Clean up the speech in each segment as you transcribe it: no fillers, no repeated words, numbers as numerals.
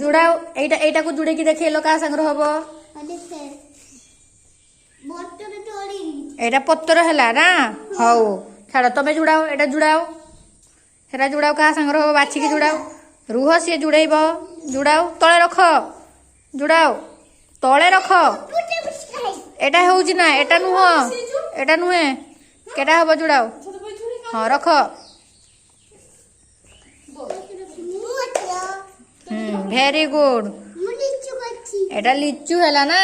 जुड़ाओ एटा एटा को जुड़े की देखेलो का संग हबो एटा पत्तर हैला ना हौ छाड़ तमे जुड़ाओ एटा जुड़ाओ हेरा जुड़ाओ का संग हबो बाछि की जुड़ाओ रुह से जुड़ेइबो जुड़ाओ तळे रख जुड़ाओ तळे रख एटा होउची ना एटा नुहे केटा हबो जुड़ाओ हां रख वेरी गुड एटा लिचू हैला ना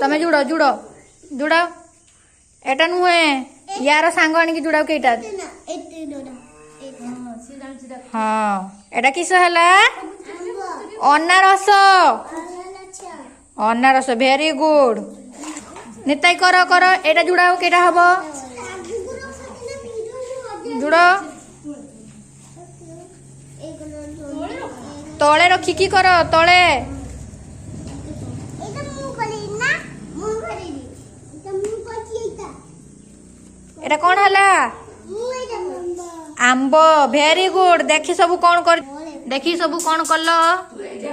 तमे जुड़ो जुड़ो जुड़ाओ एटा नुहे यार सांग आनी जुड़ाओ केटा हाँ एटा किस हैला अनारस अनारस वेरी गुड निताई कर कर एटा जुड़ाओ केटा हबो जुड़ो तळे रखी की कर तळे एटा कौन हला आंब वेरी गुड देखी सब कौन कर देखी सब कौन कल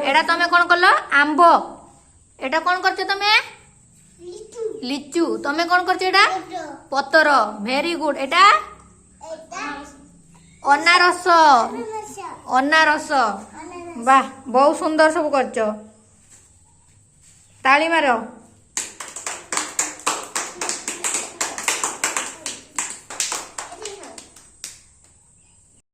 एटा तमे कौन कल आंब एटा कौन करछ तमे लिचू तमे कौन करछ एटा पत्तर वेरी गुड एटा अनारस अनारस वाह बहुत सुंदर सब करछ ताली मारो।